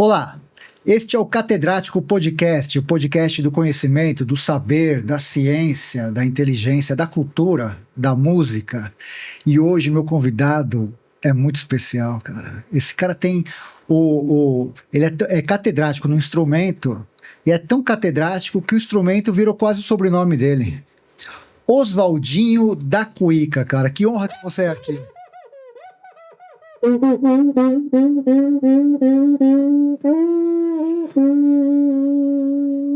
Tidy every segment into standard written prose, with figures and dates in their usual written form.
Olá, este é o Catedrático Podcast, o podcast do conhecimento, do saber, da ciência, da inteligência, da cultura, da música. E hoje meu convidado é muito especial, cara. Esse cara tem ele é catedrático no instrumento e é tão catedrático que o instrumento virou quase o sobrenome dele. Oswaldinho da Cuíca, cara. Que honra que você é aqui.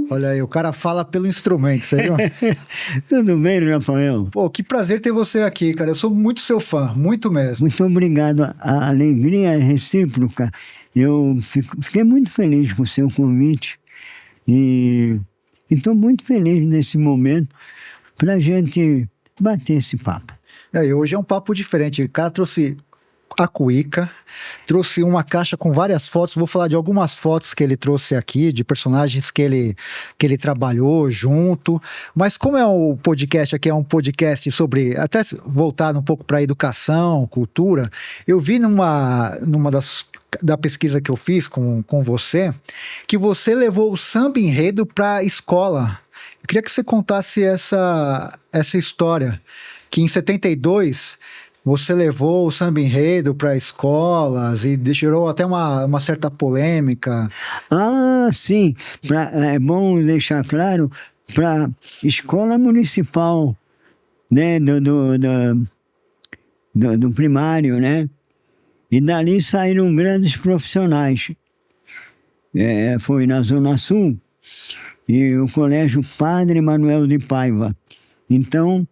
Olha aí, o cara fala pelo instrumento, você viu? Tudo bem, Rafael? Pô, que prazer ter você aqui, cara. Eu sou muito seu fã, muito mesmo. Muito obrigado. A alegria é recíproca. Eu fiquei muito feliz com o seu convite e estou muito feliz nesse momento para a gente bater esse papo. E hoje é um papo diferente. O cara trouxe a cuíca, trouxe uma caixa com várias fotos. Vou falar de algumas fotos que ele trouxe aqui, de personagens que ele trabalhou junto. Mas como é o podcast aqui, é um podcast sobre, até voltado um pouco para educação, cultura, eu vi da pesquisa que eu fiz com você, que você levou o samba enredo para a escola. Eu queria que você contasse essa história, que em 72 você levou o samba enredo para escolas e gerou até uma certa polêmica. Ah, sim. É bom deixar claro, para escola municipal, né, do primário, né? E dali saíram grandes profissionais. Foi na Zona Sul e o Colégio Padre Manuel de Paiva. Então,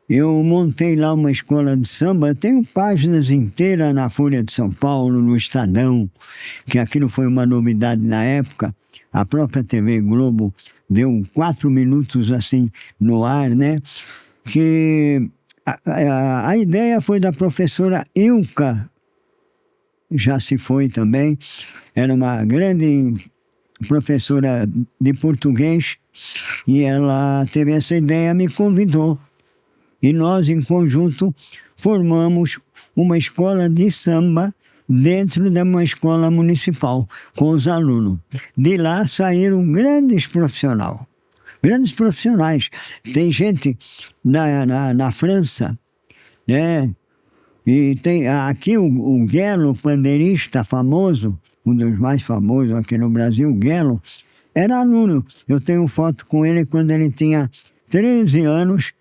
eu montei lá uma escola de samba, tenho páginas inteiras na Folha de São Paulo, no Estadão, que aquilo foi uma novidade na época. A própria TV Globo deu 4 minutos assim no ar, né? Que a ideia foi da professora Ilka, já se foi também, era uma grande professora de português, e ela teve essa ideia, me convidou. E nós, em conjunto, formamos uma escola de samba dentro de uma escola municipal, com os alunos. De lá saíram grandes profissionais. Tem gente na França, né? E tem aqui o Guelo, pandeirista famoso, um dos mais famosos aqui no Brasil, o Guelo, era aluno. Eu tenho foto com ele quando ele tinha 13 anos,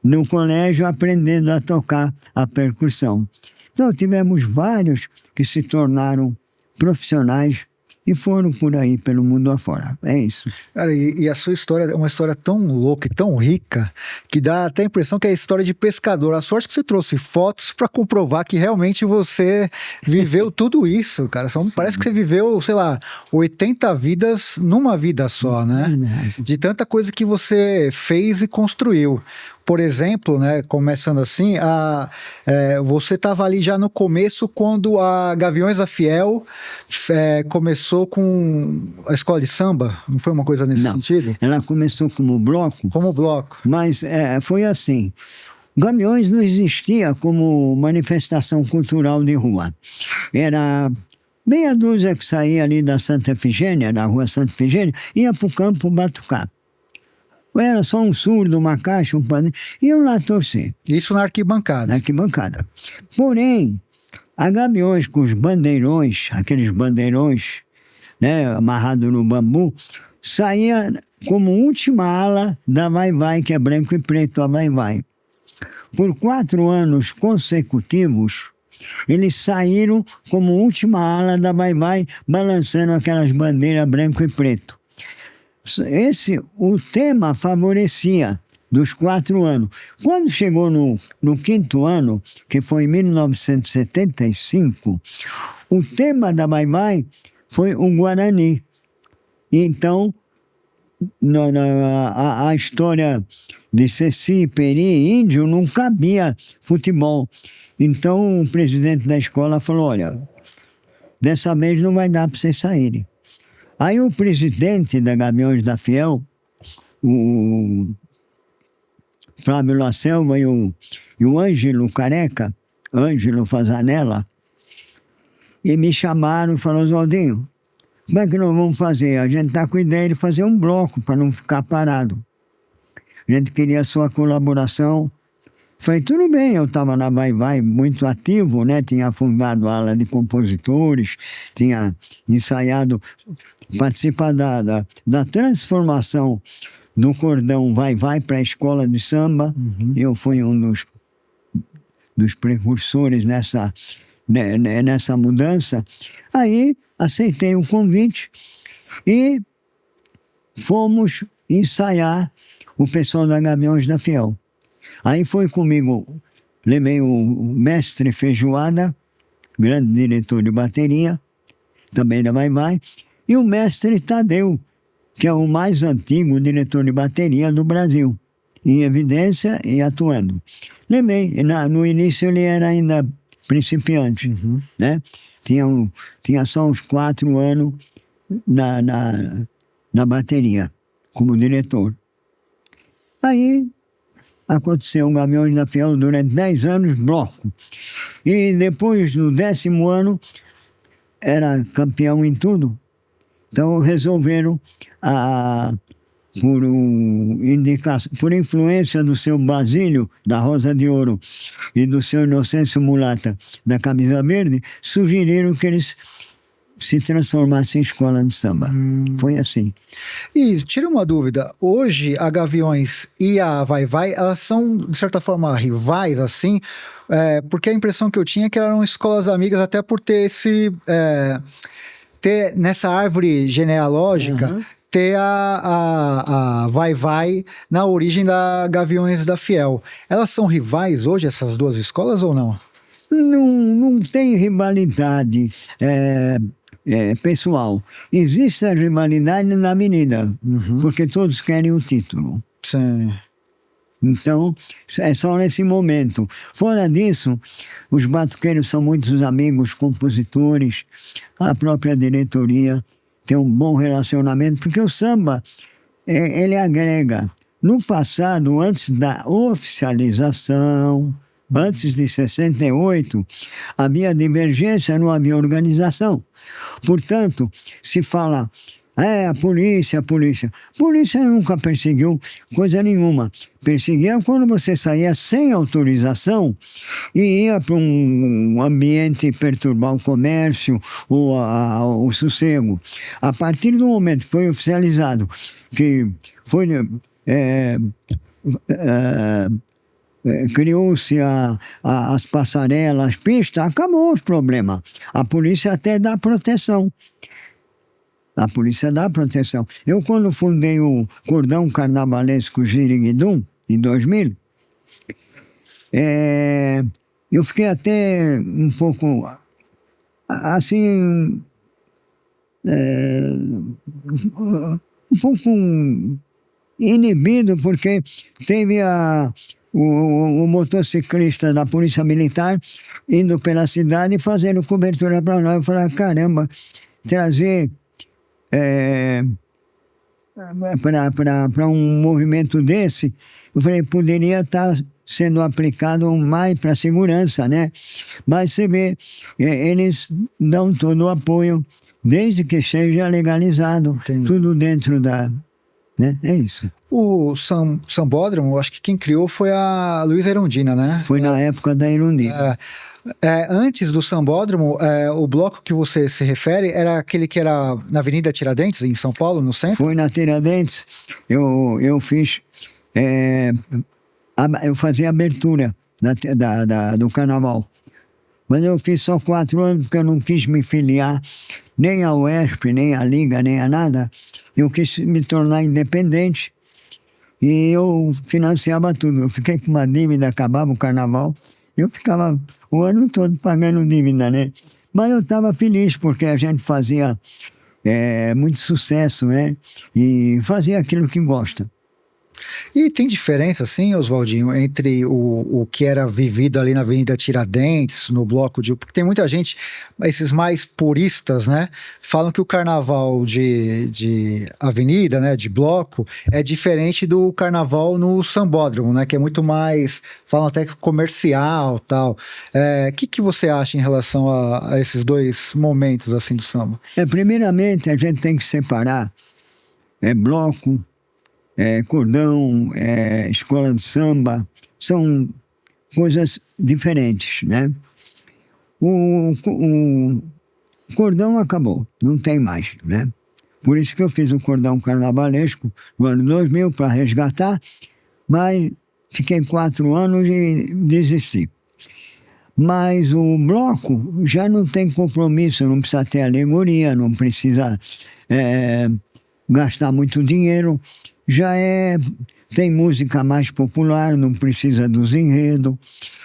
no colégio, aprendendo a tocar a percussão. Então, tivemos vários que se tornaram profissionais e foram por aí, pelo mundo afora. É isso. Cara, e a sua história é uma história tão louca e tão rica que dá até a impressão que é a história de pescador. A sorte que você trouxe fotos para comprovar que realmente você viveu tudo isso, cara. Parece que você viveu, sei lá, 80 vidas numa vida só, né? De tanta coisa que você fez e construiu. Por exemplo, né, começando assim, você estava ali já no começo quando a Gaviões da Fiel começou com a escola de samba? Não foi uma coisa nesse sentido? Ela começou como bloco. Como bloco. Mas foi assim. Gaviões não existia como manifestação cultural de rua. Era meia dúzia que saía ali da Santa Efigênia, da rua Santa Efigênia, ia para o campo batucar. Era só um surdo, uma caixa, um pandeiro, iam lá torcer. Isso na arquibancada. Na arquibancada. Porém, a Gaviões com os bandeirões, aqueles bandeirões, né, amarrados no bambu, saía como última ala da Vai-Vai, que é branco e preto, a Vai-Vai. Por 4 anos consecutivos, eles saíram como última ala da Vai-Vai, balançando aquelas bandeiras branco e preto. O tema favorecia dos 4 anos. Quando chegou no 5º ano, que foi em 1975, o tema da Vai-Vai foi o Guarani. Então, a história de Ceci, Peri, Índio, não cabia futebol. Então, o presidente da escola falou, olha, dessa vez não vai dar para vocês saírem. Aí o presidente da Gaviões da Fiel, o Flávio La Selva e o Ângelo Careca, Ângelo Fazanella, e me chamaram e falaram, Oswaldinho, como é que nós vamos fazer? A gente está com a ideia de fazer um bloco para não ficar parado. A gente queria a sua colaboração. Falei, tudo bem, eu estava na Vai Vai muito ativo, né? Tinha fundado a ala de compositores, tinha ensaiado, participar da transformação do cordão Vai Vai para a escola de samba. Eu fui um dos precursores nessa mudança. Aí aceitei o convite e fomos ensaiar o pessoal da Gaviões da Fiel. Aí foi comigo, levei o mestre Feijoada, grande diretor de bateria, também da Vai Vai, e o mestre Tadeu, que é o mais antigo diretor de bateria do Brasil, em evidência e atuando. Levei, no início ele era ainda principiante, né? Tinha só uns 4 anos na bateria, como diretor. Aí aconteceu o Gaviões da Fiel durante 10 anos, bloco. E depois do 10º ano, era campeão em tudo. Então resolveram, por influência do seu Basílio, da Rosa de Ouro, e do seu Inocêncio Mulata, da Camisa Verde, sugeriram que eles se transformassem em escola de samba. Foi assim. E tira uma dúvida, hoje a Gaviões e a Vai Vai, elas são, de certa forma, rivais, assim, porque a impressão que eu tinha é que eram escolas amigas, até por ter ter nessa árvore genealógica, ter a Vai Vai na origem da Gaviões da Fiel. Elas são rivais hoje, essas duas escolas, ou não? Não tem rivalidade pessoal. Existe a rivalidade na avenida, porque todos querem o título. Sim. Então, é só nesse momento. Fora disso, os batuqueiros são muitos amigos, compositores, a própria diretoria tem um bom relacionamento, porque o samba, ele agrega. No passado, antes da oficialização, antes de 68, havia divergência, não havia organização. Portanto, se fala, a polícia, a polícia. A polícia nunca perseguiu coisa nenhuma. Perseguia quando você saía sem autorização e ia para um ambiente perturbar o comércio ou o sossego. A partir do momento que foi oficializado, que foi... criou-se as passarelas, as pistas, acabou os problemas. A polícia até dá proteção. A polícia dá proteção. Eu, quando fundei o Cordão Carnavalesco Giriguidum, em 2000, eu fiquei até um pouco, assim, um pouco inibido, porque teve o motociclista da Polícia Militar indo pela cidade e fazendo cobertura para nós. Eu falei, caramba, trazer para um movimento desse, eu falei, poderia estar sendo aplicado mais para segurança, né? Mas você vê, eles dão todo o apoio, desde que seja legalizado. Entendi. Tudo dentro da... Né? É isso. O Sambódromo, acho que quem criou foi a Luísa Erundina, né? Foi na época da Erundina. Antes do Sambódromo, o bloco que você se refere era aquele que era na Avenida Tiradentes, em São Paulo, no centro? Foi na Tiradentes. Eu fiz... eu fazia abertura do carnaval. Mas eu fiz só 4 anos, porque eu não quis me filiar nem à UESP, nem à Liga, nem a nada. Eu quis me tornar independente e eu financiava tudo. Eu fiquei com uma dívida, acabava o carnaval. Eu ficava o ano todo pagando dívida, né? Mas eu estava feliz, porque a gente fazia muito sucesso, né? E fazia aquilo que gosta. E tem diferença, sim, Oswaldinho, entre o que era vivido ali na Avenida Tiradentes, no bloco de... Porque tem muita gente, esses mais puristas, né? Falam que o carnaval de avenida, né? De bloco, é diferente do carnaval no sambódromo, né? Que é muito mais... Falam até que comercial e tal. O que você acha em relação a esses dois momentos, assim, do samba? Primeiramente, a gente tem que separar bloco, cordão, escola de samba, são coisas diferentes, né? O cordão acabou, não tem mais, né? Por isso que eu fiz o cordão carnavalesco no ano 2000 para resgatar, mas fiquei 4 anos e desisti. Mas o bloco já não tem compromisso, não precisa ter alegoria, não precisa gastar muito dinheiro, tem música mais popular, não precisa dos enredos.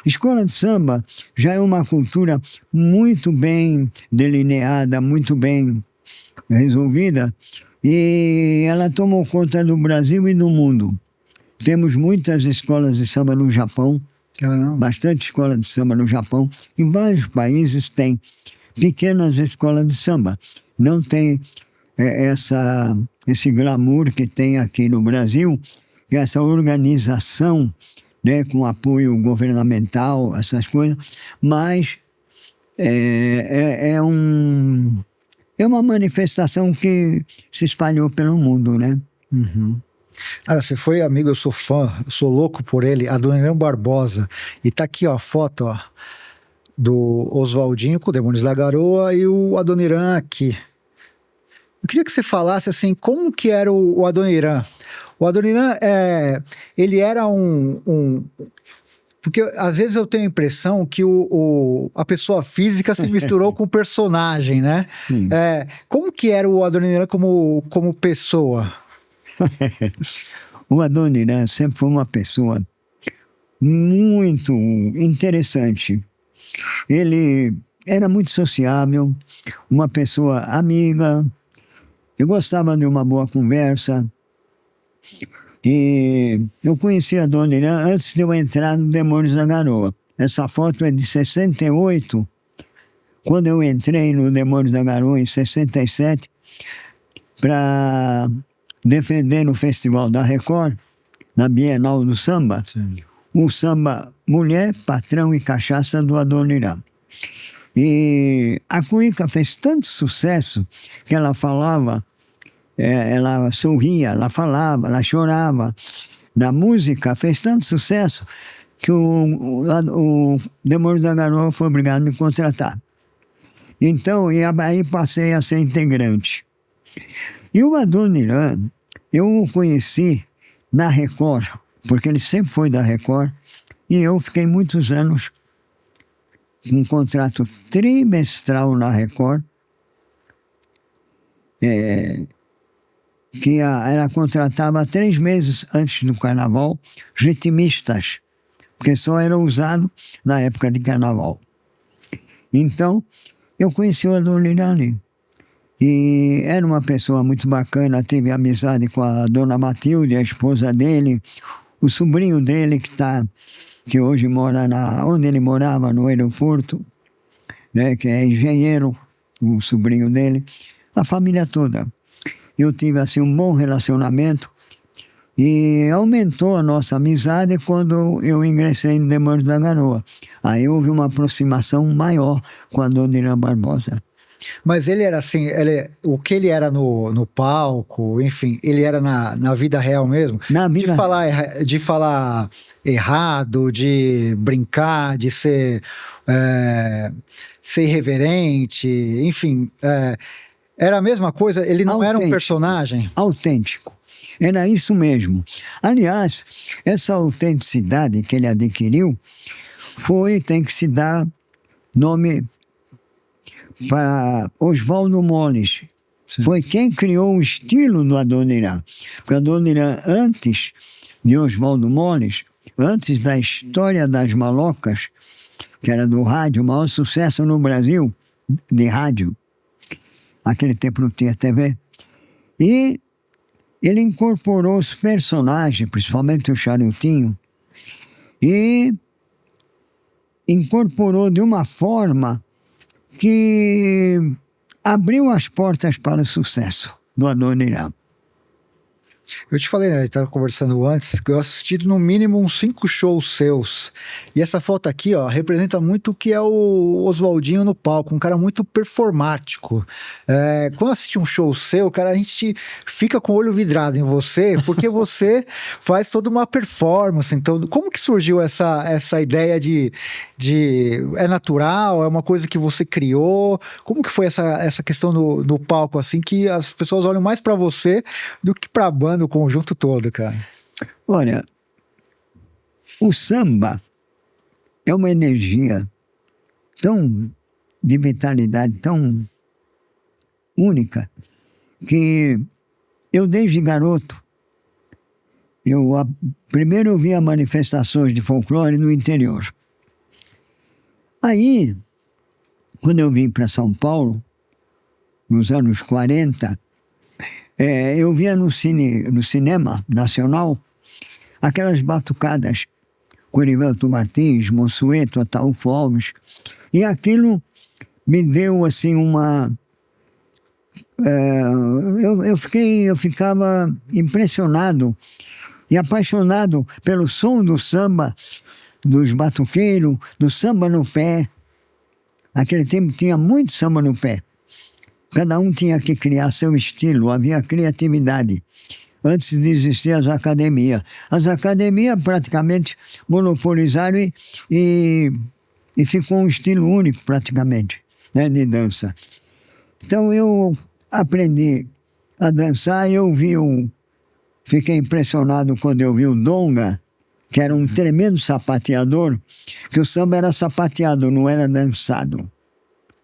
Escola de samba já é uma cultura muito bem delineada, muito bem resolvida, e ela tomou conta do Brasil e do mundo. Temos muitas escolas de samba no Japão, bastante escola de samba no Japão. Em vários países tem pequenas escolas de samba. Não tem esse glamour que tem aqui no Brasil, essa organização, né, com apoio governamental, essas coisas, mas é uma manifestação que se espalhou pelo mundo, né? Uhum. Cara, você foi amigo, eu sou fã, eu sou louco por ele, Adoniran Barbosa. E tá aqui, ó, a foto, ó, do Oswaldinho com o Demônios da Garoa e o Adoniran aqui. Eu queria que você falasse, assim, como que era o Adoniran. O Adoniran, ele era porque às vezes eu tenho a impressão que a pessoa física se misturou com o personagem, né? Como que era o Adoniran como pessoa? O Adoniran sempre foi uma pessoa muito interessante. Ele era muito sociável, uma pessoa amiga. Eu gostava de uma boa conversa. E eu conheci a Adoniran antes de eu entrar no Demônios da Garoa. Essa foto é de 68. Quando eu entrei no Demônios da Garoa, em 67, para defender no Festival da Record, na Bienal do Samba, o samba Mulher, Patrão e Cachaça do Adoniran. E a Cuíca fez tanto sucesso que ela falava, ela sorria, ela falava, ela chorava. Na música fez tanto sucesso que o Demônios da Garoa foi obrigado a me contratar. Então, aí passei a ser integrante. E o Adoniran, eu o conheci na Record, porque ele sempre foi da Record, e eu fiquei muitos anos com um contrato trimestral na Record, que ela contratava 3 meses antes do carnaval ritmistas, porque só era usado na época de carnaval. Então, eu conheci o Adoniran ali. E era uma pessoa muito bacana, tive amizade com a dona Matilde, a esposa dele, o sobrinho dele que hoje mora onde ele morava, no aeroporto, né, que é engenheiro, o sobrinho dele, a família toda. Eu tive assim um bom relacionamento e aumentou a nossa amizade quando eu ingressei no Demônios da Garoa. Aí houve uma aproximação maior com a Adoniran Barbosa. Mas ele era assim, o que ele era no palco, enfim, ele era na vida real mesmo? Na vida... De falar errado, de brincar, de ser irreverente, enfim, era a mesma coisa? Ele não era um personagem? Autêntico. Era isso mesmo. Aliás, essa autenticidade que ele adquiriu tem que se dar nome para Oswaldo Moles. Sim. Foi quem criou o estilo do Adoniran. Porque o Adoniran, antes de Oswaldo Moles, antes da História das Malocas, que era do rádio, o maior sucesso no Brasil de rádio, naquele tempo não tinha TV, e ele incorporou os personagens, principalmente o Charutinho, e incorporou de uma forma que abriu as portas para o sucesso do Adoniran. Eu te falei, né? A gente estava conversando antes, que eu assisti no mínimo uns 5 shows seus. E essa foto aqui, ó, representa muito o que é o Oswaldinho no palco, um cara muito performático. Quando assiste um show seu, cara, a gente fica com o olho vidrado em você, porque você faz toda uma performance. Então, como que surgiu essa ideia de é natural, é uma coisa que você criou? Como que foi essa questão no palco, assim, que as pessoas olham mais para você do que para a banda, o conjunto todo, cara? Olha, o samba é uma energia tão de vitalidade, tão única, que eu desde garoto, primeiro eu via manifestações de folclore no interior. Aí, quando eu vim para São Paulo, nos anos 40, eu via no cinema nacional aquelas batucadas com Erivelto Martins, Monsueto, Ataúfo Alves, e aquilo me deu assim uma... eu ficava impressionado e apaixonado pelo som do samba, dos batuqueiros, do samba no pé. Naquele tempo tinha muito samba no pé. Cada um tinha que criar seu estilo, havia criatividade. Antes de existir as academias. As academias praticamente monopolizaram e ficou um estilo único praticamente, né, de dança. Então eu aprendi a dançar e fiquei impressionado quando eu vi o Donga, que era um tremendo sapateador, que o samba era sapateado, não era dançado.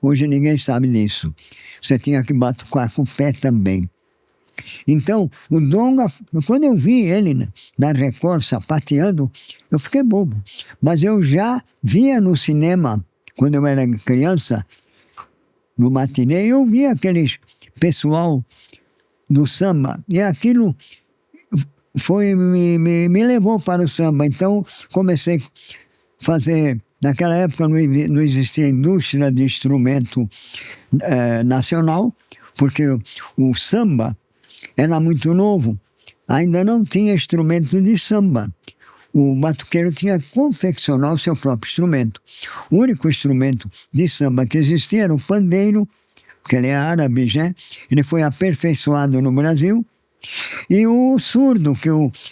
Hoje ninguém sabe disso. Você tinha que batucar com o pé também. Então, o Donga, quando eu vi ele na Record sapateando, eu fiquei bobo. Mas eu já via no cinema, quando eu era criança, no matinê, eu via aqueles pessoal do samba. E aquilo me levou para o samba. Então, comecei a fazer... Naquela época não existia indústria de instrumento nacional, porque o samba era muito novo. Ainda não tinha instrumento de samba. O batuqueiro tinha que confeccionar o seu próprio instrumento. O único instrumento de samba que existia era o pandeiro, porque ele é árabe, né? Ele foi aperfeiçoado no Brasil. E o surdo, que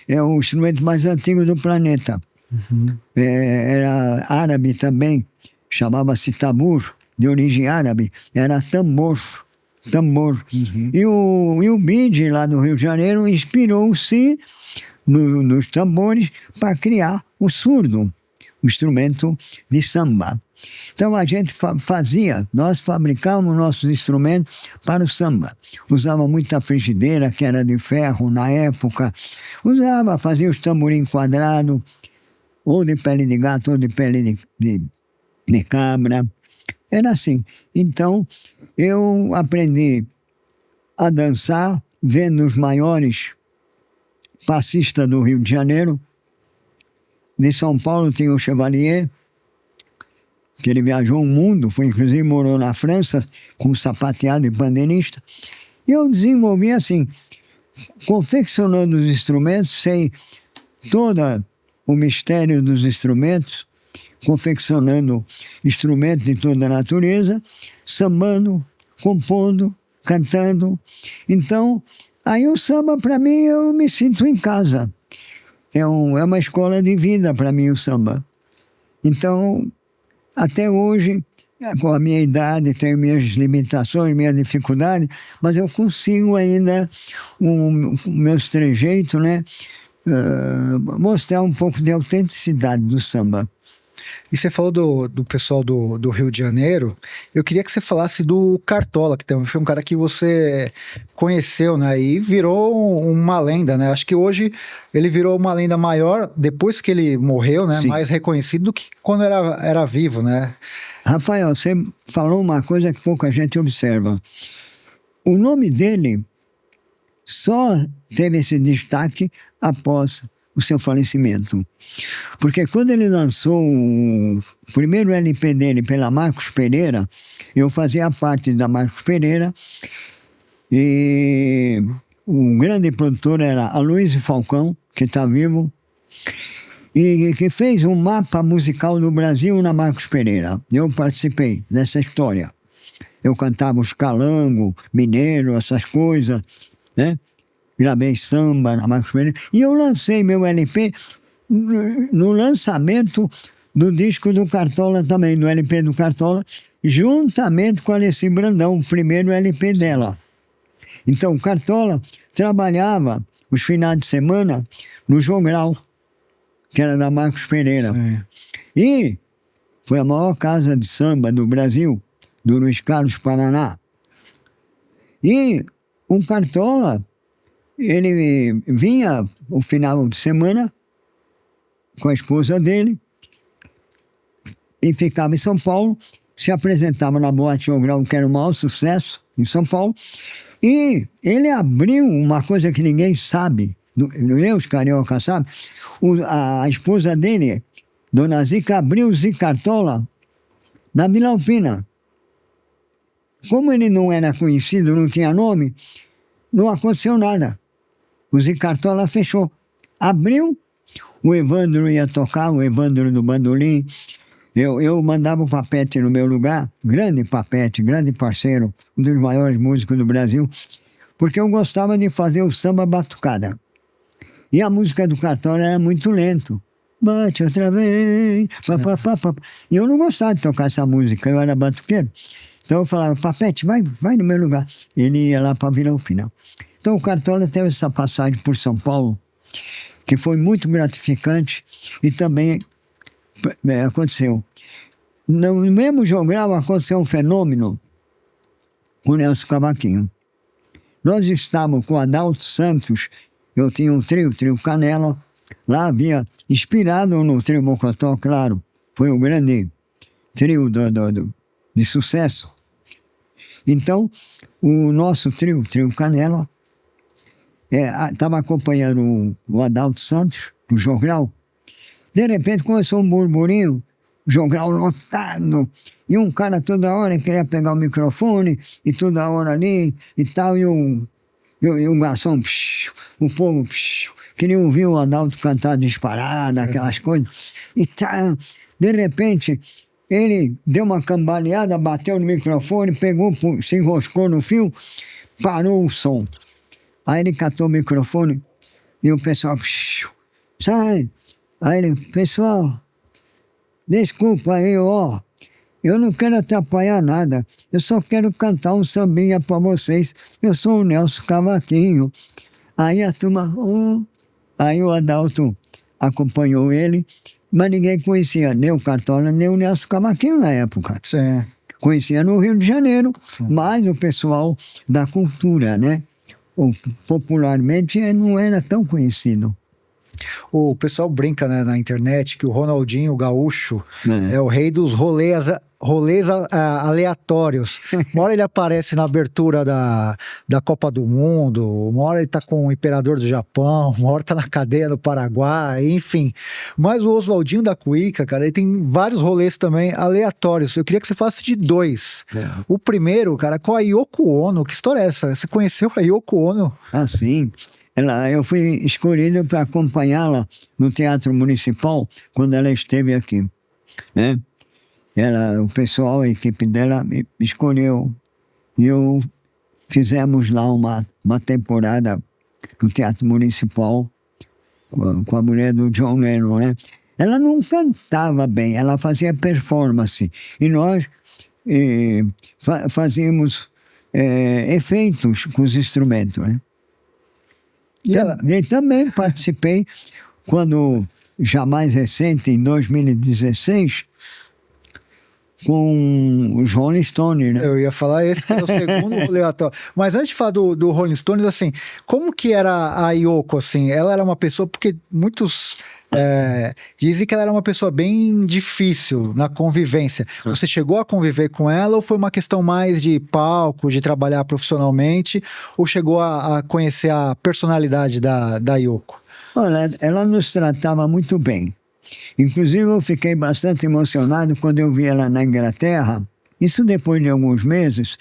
é o instrumento mais antigo do planeta. Uhum. Era árabe também, chamava-se tabur, de origem árabe, era tambor. Uhum. E o Bide, lá do Rio de Janeiro, inspirou-se nos tambores para criar o surdo, o instrumento de samba. Então a gente nós fabricávamos nossos instrumentos para o samba. Usava muita frigideira, que era de ferro na época. Fazia os tamborins quadrados, ou de pele de gato, ou de pele de cabra. Era assim. Então, eu aprendi a dançar vendo os maiores passistas do Rio de Janeiro. De São Paulo tinha o Chevalier, que ele viajou o mundo, inclusive morou na França como sapateado e pandeirista. E eu desenvolvi assim, confeccionando os instrumentos, sei todo o mistério dos instrumentos, confeccionando instrumentos de toda a natureza, sambando, compondo, cantando. Então, aí o samba, para mim, eu me sinto em casa. É uma escola de vida para mim o samba. Então, até hoje, com a minha idade, tenho minhas limitações, minhas dificuldades, mas eu consigo ainda, o meus trejeitos, né, mostrar um pouco de autenticidade do samba. E você falou do pessoal do Rio de Janeiro. Eu queria que você falasse do Cartola, que também foi um cara que você conheceu, né? E virou uma lenda, né? Acho que hoje ele virou uma lenda maior depois que ele morreu, né? Sim. Mais reconhecido do que quando era vivo, né? Rafael, você falou uma coisa que pouca gente observa. O nome dele só teve esse destaque após o seu falecimento. Porque quando ele lançou o primeiro LP dele pela Marcos Pereira, eu fazia parte da Marcos Pereira, e o grande produtor era Aloysio Falcão, que está vivo, e que fez um mapa musical do Brasil na Marcos Pereira. Eu participei dessa história. Eu cantava os calango, mineiro, essas coisas, né? Gravei samba na Marcos Pereira. E eu lancei meu LP no lançamento do disco do Cartola também, do LP do Cartola, juntamente com a Alessi Brandão, o primeiro LP dela. Então, o Cartola trabalhava os finais de semana no Jogral, que era da Marcos Pereira. Sim. E foi a maior casa de samba do Brasil, do Luiz Carlos Paraná. E o Cartola, ele vinha o final de semana com a esposa dele e ficava em São Paulo, se apresentava na Boate Jogral, que era o maior sucesso em São Paulo, e ele abriu uma coisa que ninguém sabe, nem os cariocas sabem. A esposa dele, Dona Zica, abriu o Zicartola na Vila Alpina. Como ele não era conhecido, não tinha nome, não aconteceu nada. O Zicartola fechou. Abriu, o Evandro ia tocar, o Evandro do bandolim. Eu mandava o Papete no meu lugar, grande Papete, grande parceiro, um dos maiores músicos do Brasil, porque eu gostava de fazer o samba batucada. E a música do Cartola era muito lento. Bate outra vez, papapá. E eu não gostava de tocar essa música, eu era batuqueiro. Então eu falava, Papete, vai no meu lugar. Ele ia lá para Vila Alpina. Então o Cartola teve essa passagem por São Paulo, que foi muito gratificante, e também aconteceu. No mesmo Jogral aconteceu um fenômeno com o Nelson Cavaquinho. Nós estávamos com o Adalto Santos, eu tinha um trio Canela, lá havia, inspirado no trio Mocotó, claro, foi um grande trio de sucesso. Então, o nosso trio Canela, estava acompanhando o Adalto Santos, no Jogral. De repente começou um burburinho, Jogral lotado, e um cara toda hora queria pegar o microfone, e toda hora ali, e tal, e o garçom, o povo, queria ouvir o Adalto cantar disparada, aquelas coisas, e tal. De repente, ele deu uma cambaleada, bateu no microfone, pegou, se enroscou no fio, parou o som. Aí ele catou o microfone, e o pessoal, sai. Aí ele, pessoal, desculpa aí, eu não quero atrapalhar nada, eu só quero cantar um sambinha para vocês, eu sou o Nelson Cavaquinho. Aí a turma, aí o Adalto acompanhou ele, mas ninguém conhecia nem o Cartola, nem o Nelson Cavaquinho na época. Sim. Conhecia no Rio de Janeiro, Sim. mas o pessoal da cultura, né? Popularmente não era tão conhecido. O pessoal brinca, né, na internet que o Ronaldinho Gaúcho é o rei dos rolês aleatórios. Uma hora ele aparece na abertura da Copa do Mundo, uma hora ele tá com o imperador do Japão, uma hora tá na cadeia do Paraguai, enfim. Mas o Oswaldinho da Cuíca, cara, ele tem vários rolês também aleatórios. Eu queria que você falasse de dois. O primeiro, cara, com a Yoko Ono. Que história é essa? Você conheceu a Yoko Ono? Ah, sim. Eu fui escolhido para acompanhá-la no Teatro Municipal quando ela esteve aqui, né? O pessoal, a equipe dela me escolheu, e fizemos lá uma temporada no Teatro Municipal com a mulher do John Lennon, né? Ela não cantava bem, ela fazia performance, e nós fazíamos efeitos com os instrumentos, né? E também participei, quando, já mais recente, em 2016, com os Rolling Stones, né? Eu ia falar esse que é o segundo rolê atual. Mas antes de falar do Rolling Stones, assim, como que era a Yoko, assim? Ela era uma pessoa, porque muitos dizem que ela era uma pessoa bem difícil na convivência. Você chegou a conviver com ela ou foi uma questão mais de palco, de trabalhar profissionalmente, ou chegou a conhecer a personalidade da Yoko? Olha, ela nos tratava muito bem. Inclusive, eu fiquei bastante emocionado quando eu vi ela na Inglaterra, isso depois de alguns meses,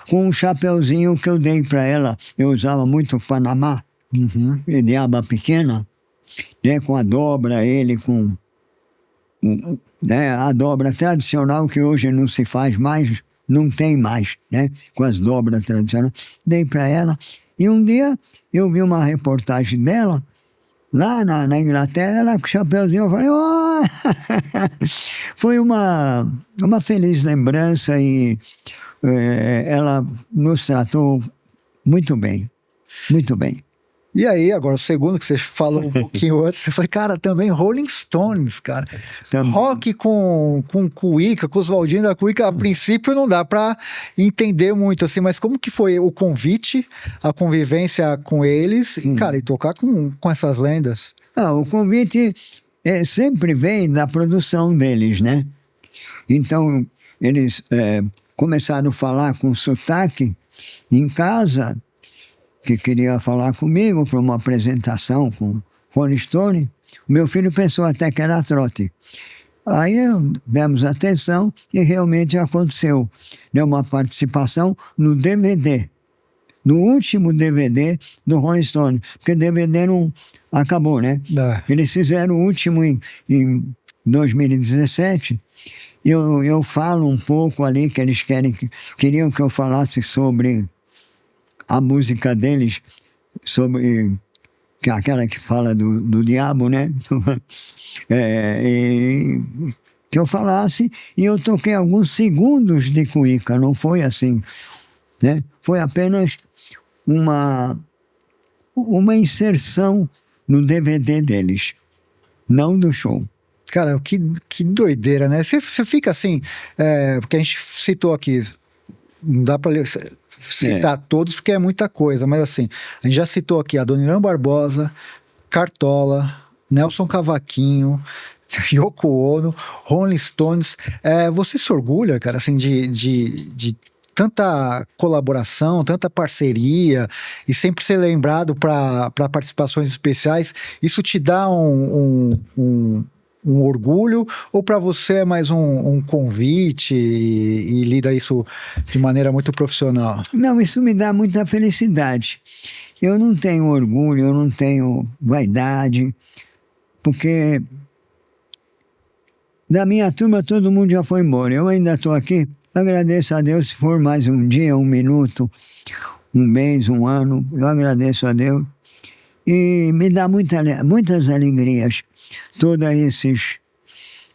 com um chapeuzinho que eu dei para ela. Eu usava muito Panamá, de aba pequena, né, com a dobra, ele com né, a dobra tradicional, que hoje não se faz mais, não tem mais, né, com as dobras tradicionais. Dei para ela, e um dia eu vi uma reportagem dela, lá na Inglaterra, ela com o chapeuzinho, eu falei, oh! Foi uma feliz lembrança e ela nos tratou muito bem, muito bem. E aí, agora, o segundo que você falou um pouquinho antes, você falou, cara, também Rolling Stones, cara. Também. Rock com Cuíca, com Oswaldinho da Cuíca, a princípio não dá pra entender muito, assim, mas como que foi o convite, a convivência com eles, e, cara, e tocar com essas lendas? O convite sempre vem da produção deles, né? Então, eles começaram a falar com sotaque em casa, que queria falar comigo para uma apresentação com Rolling Stone. O meu filho pensou até que era trote. Aí demos atenção e realmente aconteceu. Deu uma participação no DVD, no último DVD do Rolling Stone, porque o DVD não acabou, né? Eles fizeram o último em 2017. Eu falo um pouco ali que eles queriam que eu falasse sobre a música deles, sobre aquela que fala do diabo, né? Que eu falasse, e eu toquei alguns segundos de cuíca, não foi assim, né? Foi apenas uma inserção no DVD deles, não do show. Cara, que doideira, né? Você fica assim, porque a gente citou aqui, não dá para citar todos porque é muita coisa, mas assim, a gente já citou aqui a Dona Irã Barbosa, Cartola, Nelson Cavaquinho, Yoko Ono, Rolling Stones. Você se orgulha, cara, assim, de tanta colaboração, tanta parceria e sempre ser lembrado para participações especiais? Isso te dá um orgulho, ou para você é mais um convite e lida isso de maneira muito profissional? Não, isso me dá muita felicidade. Eu não tenho orgulho, eu não tenho vaidade, porque da minha turma todo mundo já foi embora. Eu ainda estou aqui, agradeço a Deus se for mais um dia, um minuto, um mês, um ano, eu agradeço a Deus. E me dá muitas alegrias, todos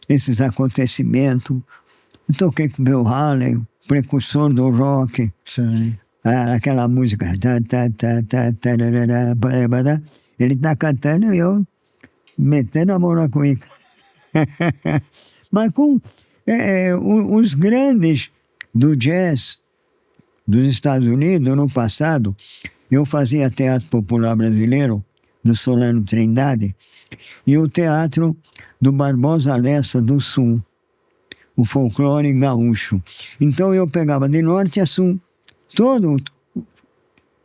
esses acontecimentos. Eu toquei com o Bill Haley, precursor do rock. Sim. Aquela música. Ele está cantando e eu metendo a mão na cuíca. Mas com os grandes do jazz dos Estados Unidos, no passado, eu fazia teatro popular brasileiro, do Solano Trindade, e o teatro do Barbosa Lessa do Sul, o folclore gaúcho. Então eu pegava de norte a sul todo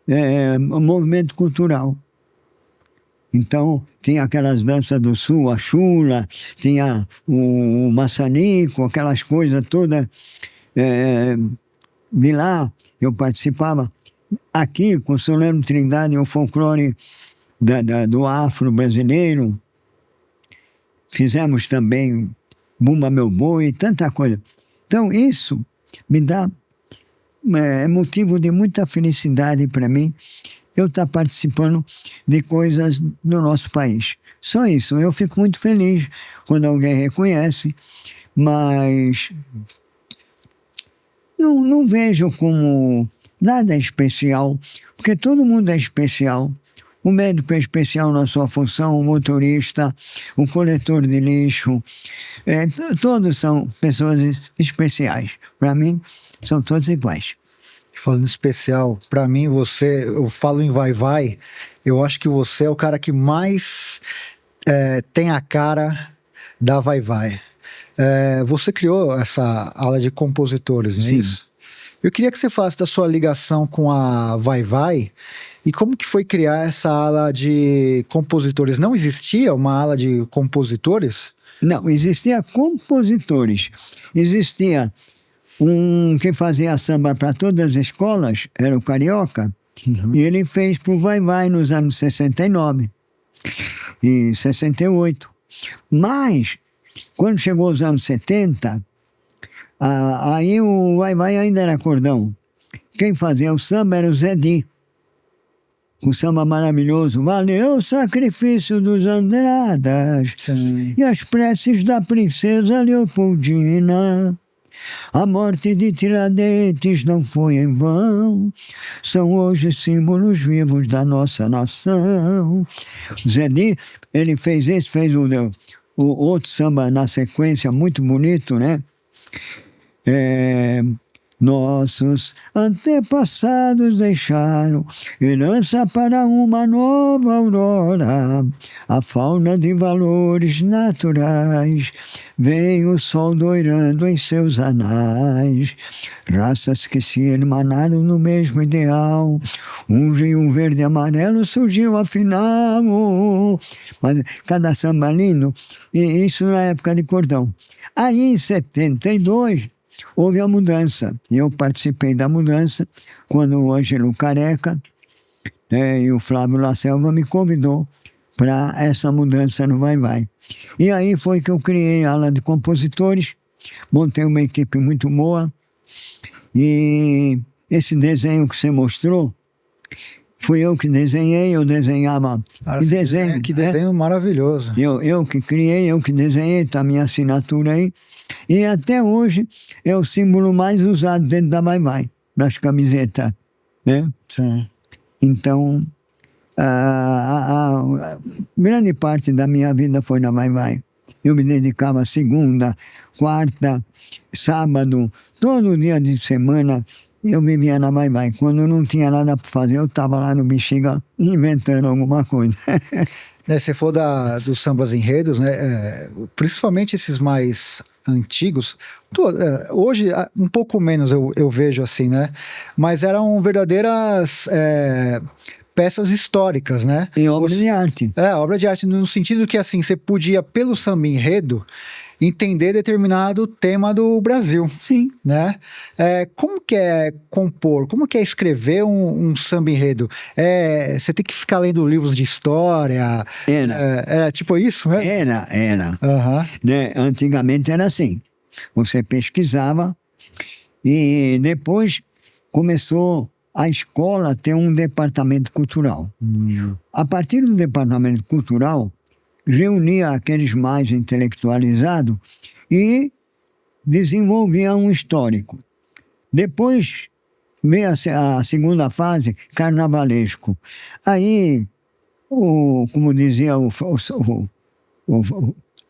o movimento cultural. Então tinha aquelas danças do sul, a chula, tinha o maçanico, aquelas coisas todas. De lá eu participava. Aqui, com Solano Trindade, o folclore do afro brasileiro. Fizemos também Bumba Meu Boi, tanta coisa. Então, isso me dá motivo de muita felicidade para mim, eu estar participando de coisas do nosso país. Só isso, eu fico muito feliz quando alguém reconhece, mas não vejo como nada especial, porque todo mundo é especial. o médico é especial na sua função, o motorista, o coletor de lixo, todos são pessoas especiais. Para mim, são todos iguais. Falando em especial, para mim, eu falo em vai-vai, eu acho que você é o cara que mais tem a cara da vai-vai. Você criou essa ala de compositores, não é Sim. isso? Eu queria que você falasse da sua ligação com a vai-vai e como que foi criar essa ala de compositores. Não existia uma ala de compositores? Não, existia compositores. Existia quem fazia samba para todas as escolas, era o Carioca, e ele fez para o Vai-Vai nos anos 69 e 68. Mas, quando chegou os anos 70, aí o Vai-Vai ainda era cordão. Quem fazia o samba era o Zé Di. Um samba maravilhoso. Valeu o sacrifício dos Andradas. Sim. E as preces da princesa Leopoldina. A morte de Tiradentes não foi em vão. São hoje símbolos vivos da nossa nação. O Zé Di, ele fez o outro samba na sequência, muito bonito, né? Nossos antepassados deixaram herança para uma nova aurora, a fauna de valores naturais, vem o sol doirando em seus anais, raças que se hermanaram no mesmo ideal, um rio verde e amarelo surgiu afinal, mas cada samba lindo, e isso na época de cordão. Aí em 72 houve a mudança, e eu participei da mudança quando o Ângelo Careca e o Flávio La Selva me convidou para essa mudança no Vai-Vai. E aí foi que eu criei a ala de compositores, montei uma equipe muito boa, e esse desenho que você mostrou, fui eu que desenhei, eu desenhava. Que desenho maravilhoso. Eu que criei, eu que desenhei, tá a minha assinatura aí. E até hoje é o símbolo mais usado dentro da Vai-Vai, nas camisetas, né? Sim. Então, a grande parte da minha vida foi na Vai-Vai. Eu me dedicava segunda, quarta, sábado, todo dia de semana eu vivia na Vai-Vai. Quando não tinha nada para fazer, eu estava lá no Bexiga inventando alguma coisa. Você falou dos sambas enredos, né? Principalmente esses mais antigos. Hoje, um pouco menos eu vejo assim, né? Mas eram verdadeiras peças históricas, né? E obras de arte. Obra de arte, no sentido que assim, você podia, pelo samba enredo, entender determinado tema do Brasil. Sim. Né? Como que é compor? Como que é escrever um samba enredo? Você tem que ficar lendo livros de história? Era tipo isso, né? Era. Uhum. Né? Antigamente era assim. Você pesquisava e depois começou a escola a ter um departamento cultural. A partir do departamento cultural, reunia aqueles mais intelectualizados e desenvolvia um histórico. Depois veio a segunda fase, carnavalesco. Aí, como dizia o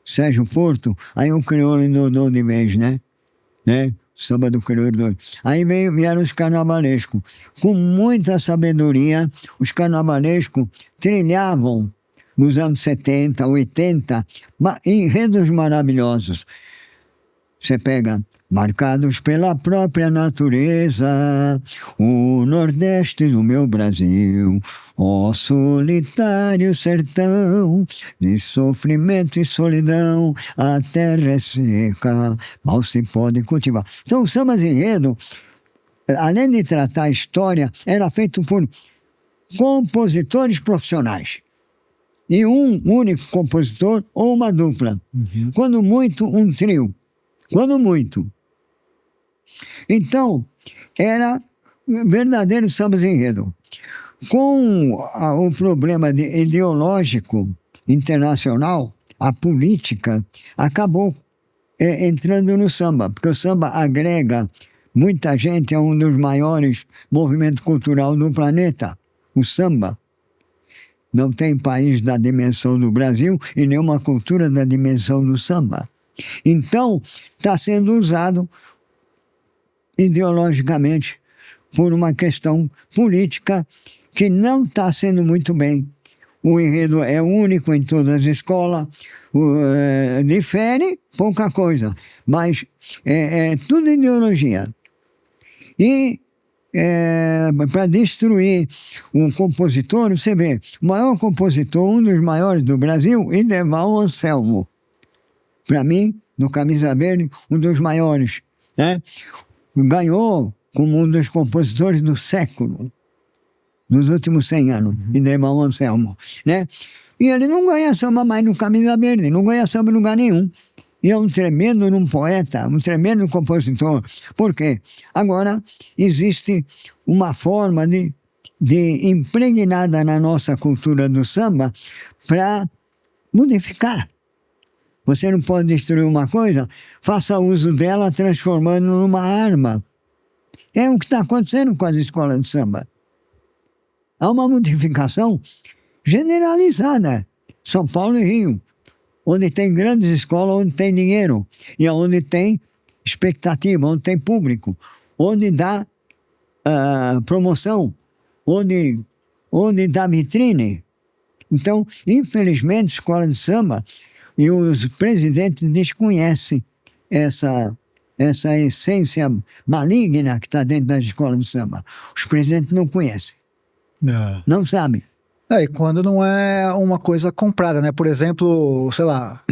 Sérgio Porto, aí o crioulo endoidou de vez, né? O samba do crioulo. Aí vieram os carnavalescos. Com muita sabedoria, os carnavalescos trilhavam nos anos 70, 80, enredos maravilhosos. Você pega marcados pela própria natureza, o Nordeste do meu Brasil, ó solitário sertão, de sofrimento e solidão, a terra é seca, mal se pode cultivar. Então o samba enredo, além de tratar a história, era feito por compositores profissionais. E um único compositor ou uma dupla. Quando muito, um trio. Quando muito. Então, era verdadeiro samba enredo. Com o problema ideológico internacional, a política acabou entrando no samba, porque o samba agrega muita gente, é um dos maiores movimentos culturais do planeta, o samba. Não tem país da dimensão do Brasil e nenhuma cultura da dimensão do samba. Então, está sendo usado ideologicamente por uma questão política que não está sendo muito bem. O enredo é único em todas as escolas, difere pouca coisa, mas é tudo ideologia. E para destruir um compositor, você vê, o maior compositor, um dos maiores do Brasil, Ideval Anselmo. Para mim, no Camisa Verde, um dos maiores, né? Ganhou como um dos compositores do século, nos últimos 100 anos, Ideval Anselmo, né? E ele não ganha samba mais no Camisa Verde, não ganha samba em lugar nenhum. E é um tremendo poeta, um tremendo compositor. Por quê? Agora existe uma forma de impregnada na nossa cultura do samba para modificar. Você não pode destruir uma coisa, faça uso dela transformando numa arma. É o que está acontecendo com as escolas de samba. Há uma modificação generalizada. São Paulo e Rio, onde tem grandes escolas, onde tem dinheiro, e onde tem expectativa, onde tem público, onde dá promoção, onde dá vitrine. Então, infelizmente, a escola de samba e os presidentes desconhecem essa essência maligna que está dentro das escolas de samba. Os presidentes não conhecem, não sabem. E quando não é uma coisa comprada, né? Por exemplo, sei lá,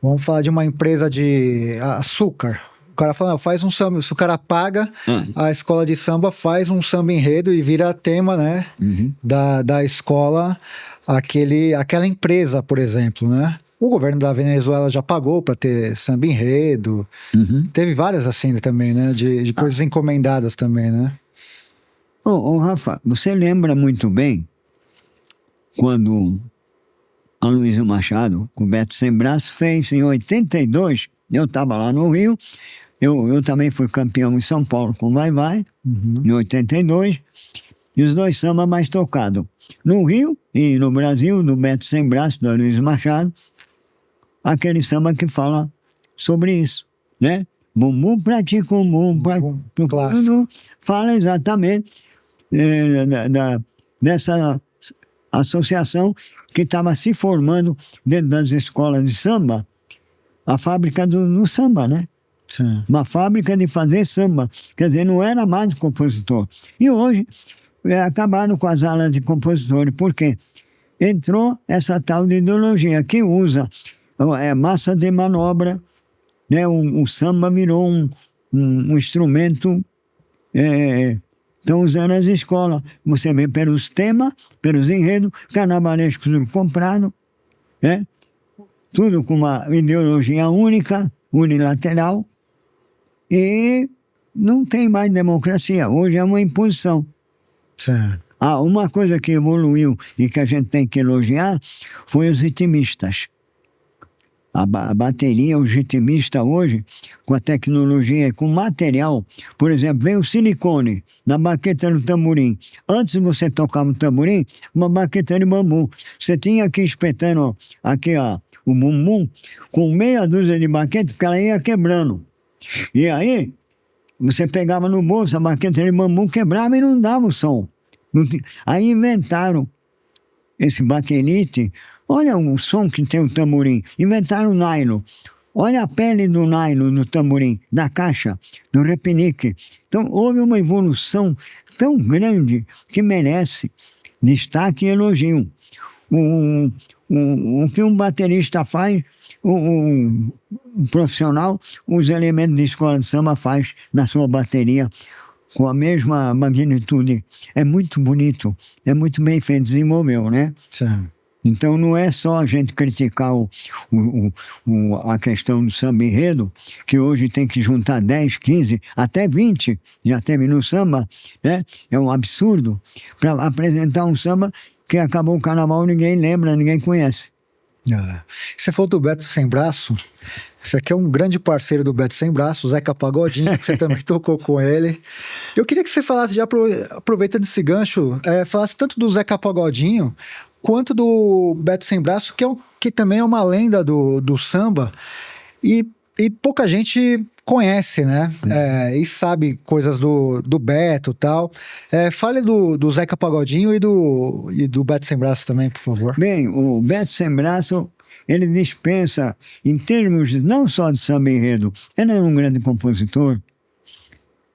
vamos falar de uma empresa de açúcar. O cara fala, faz um samba, se o cara paga, a escola de samba faz um samba enredo e vira tema, né? Da escola, aquela empresa, por exemplo, né? O governo da Venezuela já pagou para ter samba enredo. Teve várias assim também, né? De coisas encomendadas também, né? Rafa, você lembra muito bem quando a Luísa Machado, com o Beto Sem Braço, fez em 82, eu estava lá no Rio, eu também fui campeão em São Paulo com Vai Vai, em 82, e os dois sambas mais tocados. No Rio e no Brasil, do Beto Sem Braço, da Luísa Machado, aquele samba que fala sobre isso, né? Bumbum pra ti, bumbum pra ti, fala exatamente dessa associação que estava se formando dentro das escolas de samba, a fábrica do samba, né? Sim. Uma fábrica de fazer samba. Quer dizer, não era mais compositor. E hoje acabaram com as alas de compositores. Por quê? Entrou essa tal de ideologia que usa massa de manobra, né? O samba virou um instrumento. Estão usando as escolas. Você vê pelos temas, pelos enredos, carnavalescos tudo comprado, né? Tudo com uma ideologia única, unilateral, e não tem mais democracia. Hoje é uma imposição. Sim. Uma coisa que evoluiu e que a gente tem que elogiar foi os ritmistas. A bateria, o ritmista hoje, com a tecnologia, com material, por exemplo, vem o silicone na baqueta do tamborim. Antes de você tocar no tamborim, uma baqueta de bambu. Você tinha que ir espetando aqui, o bumbum, com meia dúzia de baqueta, porque ela ia quebrando. E aí, você pegava no bolso a baqueta de bambu, quebrava e não dava o som. Aí inventaram esse baquelite. Olha o som que tem o tamborim. Inventaram o nylon. Olha a pele do nylon do tamborim, da caixa, do repinique. Então, houve uma evolução tão grande que merece destaque e elogio. O que um baterista faz, um profissional, os elementos de escola de samba faz na sua bateria com a mesma magnitude. É muito bonito, é muito bem feito, desenvolveu, né? Sim. Então não é só a gente criticar a questão do samba enredo, que hoje tem que juntar 10, 15, até 20, já teve no samba, né? É um absurdo para apresentar um samba que acabou o carnaval, ninguém lembra, ninguém conhece. Você falou do Beto Sem Braço. Esse aqui é um grande parceiro do Beto Sem Braço, o Zeca Pagodinho, que você também tocou com ele. Eu queria que você falasse, já aproveitando esse gancho, falasse tanto do Zeca Pagodinho, quanto do Beto Sem Braço, que também é uma lenda do samba, e pouca gente conhece, né? E sabe coisas do Beto e tal. Fale do Zeca Pagodinho e do Beto Sem Braço também, por favor. Bem, o Beto Sem Braço, ele dispensa, em termos não só de samba enredo, ele era um grande compositor.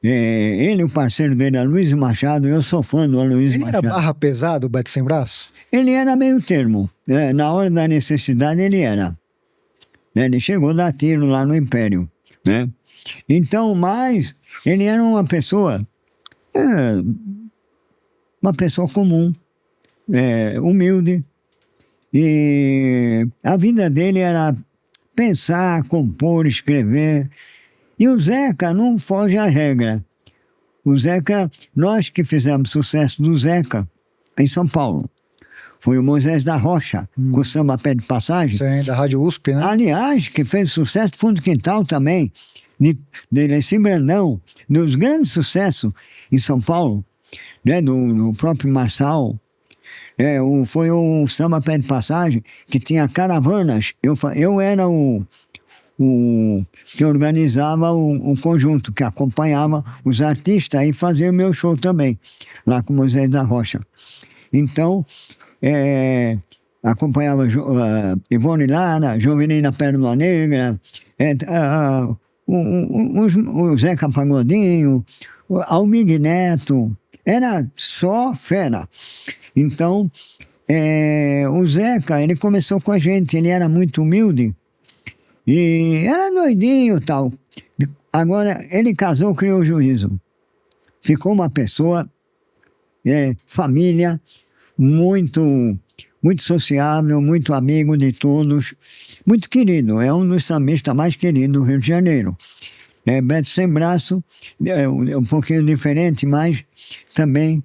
Ele e o parceiro dele, Aloysio Machado, eu sou fã do Aloysio Machado. Ele era barra pesada, o Beto Sem Braço? Ele era meio termo, né? Na hora da necessidade ele era. Ele chegou a dar tiro lá no Império, né? Então, mas ele era uma pessoa comum, humilde, e a vida dele era pensar, compor, escrever. E o Zeca não foge à regra. O Zeca, nós que fizemos sucesso do Zeca em São Paulo, foi o Moisés da Rocha, com o Samba Pé de Passagem. Sim, da Rádio USP, né? Aliás, que fez sucesso do Fundo do Quintal também, de Lecim Brandão, dos grandes sucessos em São Paulo, né, do próprio Marçal. Foi um Samba Pé de Passagem que tinha caravanas. Eu era o que organizava o conjunto, que acompanhava os artistas e fazia o meu show também, lá com Moisés da Rocha. Então, acompanhava Ivone Lara, Jovelina Pérola Negra, o Zeca Pagodinho, o Almir Neto, era só fera. Então, o Zeca, ele começou com a gente, ele era muito humilde, e era doidinho e tal. Agora, ele casou, criou juízo. Ficou uma pessoa, família, muito sociável, muito amigo de todos, muito querido. É um dos sambistas mais queridos do Rio de Janeiro. Beto Sem Braço é um pouquinho diferente, mas também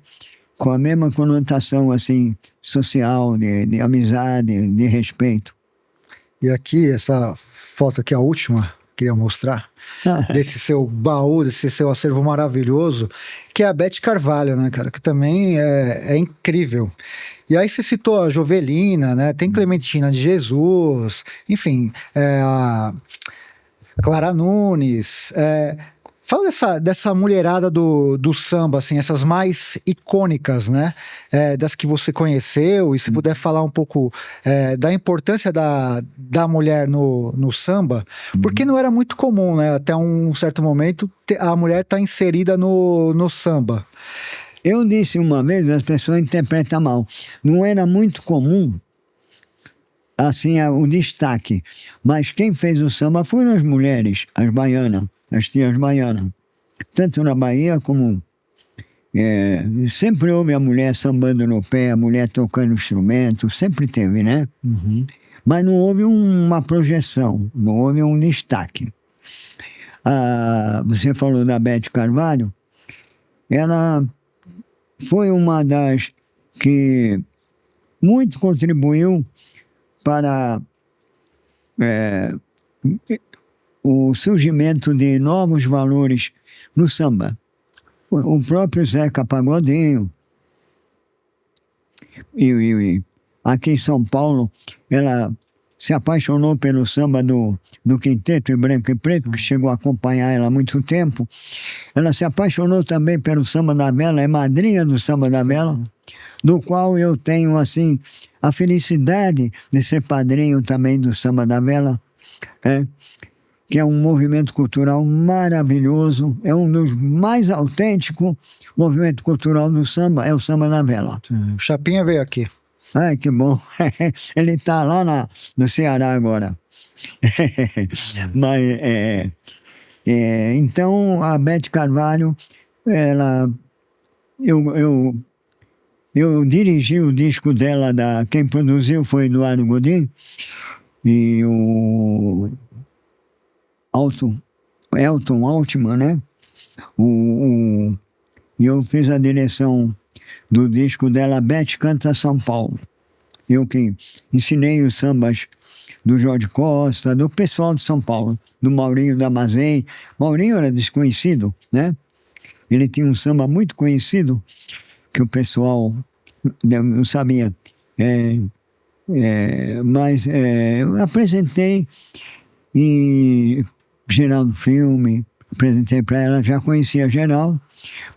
com a mesma conotação assim, social, de amizade, de respeito. E aqui, essa foto aqui, a última, queria mostrar, desse seu baú, desse seu acervo maravilhoso, que é a Beth Carvalho, né, cara? Que também é incrível. E aí você citou a Jovelina, né? Tem Clementina de Jesus, enfim, a Clara Nunes. Fala dessa mulherada do samba, assim, essas mais icônicas, né? Das que você conheceu, e se puder falar um pouco da importância da mulher no samba, porque não era muito comum, né? Até um certo momento, a mulher estar inserida no samba. Eu disse uma vez, as pessoas interpretam mal, não era muito comum, assim, o destaque, mas quem fez o samba foram as mulheres, as baianas, as tias baianas, tanto na Bahia como sempre houve a mulher sambando no pé, a mulher tocando instrumento, sempre teve, né? Uhum. Mas não houve uma projeção, não houve um destaque. Você falou da Beth Carvalho, ela foi uma das que muito contribuiu para o surgimento de novos valores no samba. O próprio Zeca Pagodinho, e aqui em São Paulo, ela se apaixonou pelo samba do Quinteto e Branco e Preto, que chegou a acompanhar ela há muito tempo. Ela se apaixonou também pelo Samba da Vela, é madrinha do Samba da Vela, do qual eu tenho, assim, a felicidade de ser padrinho também do Samba da Vela, que é um movimento cultural maravilhoso, é um dos mais autênticos movimentos cultural do samba, é o Samba da Vela. O Chapinha veio aqui. Ai, que bom. Ele está lá no Ceará agora. Mas, então, a Beth Carvalho, eu dirigi o disco dela, quem produziu foi Eduardo Godin, e o Elton Altman, né? E eu fiz a direção do disco dela, Beth Canta São Paulo. Eu que ensinei os sambas do Jorge Costa, do pessoal de São Paulo, do Maurinho Damasceno. Maurinho era desconhecido, né? Ele tinha um samba muito conhecido, que o pessoal não sabia. É, mas eu apresentei em Geraldo Filme, apresentei para ela, já conhecia Geraldo,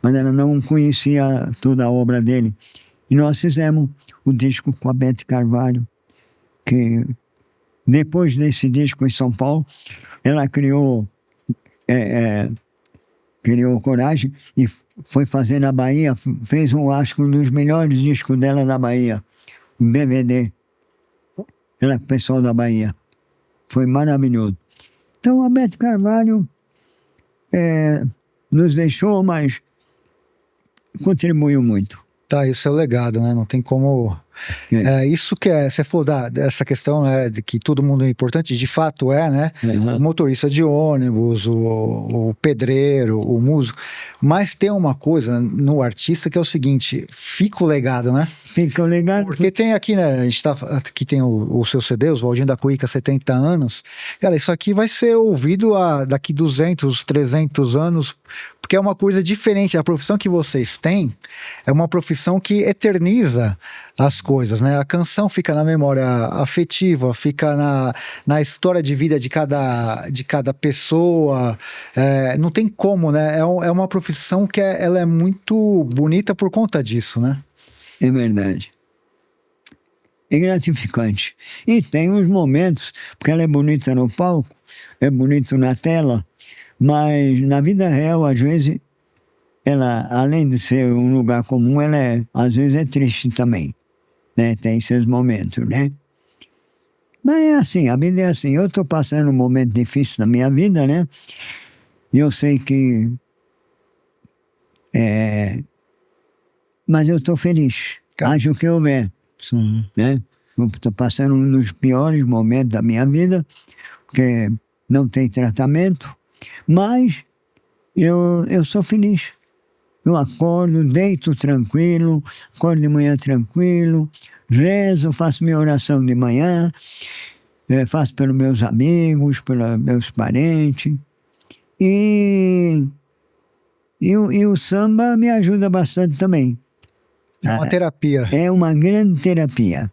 mas ela não conhecia toda a obra dele. E nós fizemos o disco com a Beth Carvalho, que depois desse disco em São Paulo, ela criou coragem e foi fazer na Bahia, fez acho que um dos melhores discos dela na Bahia, um DVD. Ela com o pessoal da Bahia. Foi maravilhoso. Então a Beth Carvalho nos deixou, mas contribuiu muito. Tá, isso é o legado, né? Não tem como. Isso que é, você falou dessa questão, né, de que todo mundo é importante, de fato né? Uhum. O motorista de ônibus, o pedreiro, o músico. Mas tem uma coisa no artista que é o seguinte: fica o legado, né? Fica o legado. Porque tem aqui, né? A gente tá aqui, tem o seu CD, os Valdinho da Cuíca, 70 anos. Cara, isso aqui vai ser ouvido daqui 200, 300 anos, porque é uma coisa diferente. A profissão que vocês têm é uma profissão que eterniza as coisas, né? A canção fica na memória afetiva, fica na história de vida de cada pessoa. Não tem como, né? É uma profissão que ela é muito bonita por conta disso, né? É verdade. É gratificante. E tem uns momentos, porque ela é bonita no palco, é bonito na tela, mas na vida real, às vezes, ela, além de ser um lugar comum, ela às vezes é triste também. Né? Tem seus momentos, né? Mas é assim, a vida é assim. Eu estou passando um momento difícil na minha vida, né? E eu sei que... mas eu estou feliz. Acho que houver. Sim. Né? Estou passando um dos piores momentos da minha vida, porque não tem tratamento, mas eu sou feliz. Eu acordo, deito tranquilo, acordo de manhã tranquilo, rezo, faço minha oração de manhã, faço pelos meus amigos, pelos meus parentes. E o samba me ajuda bastante também. É uma terapia. É uma grande terapia.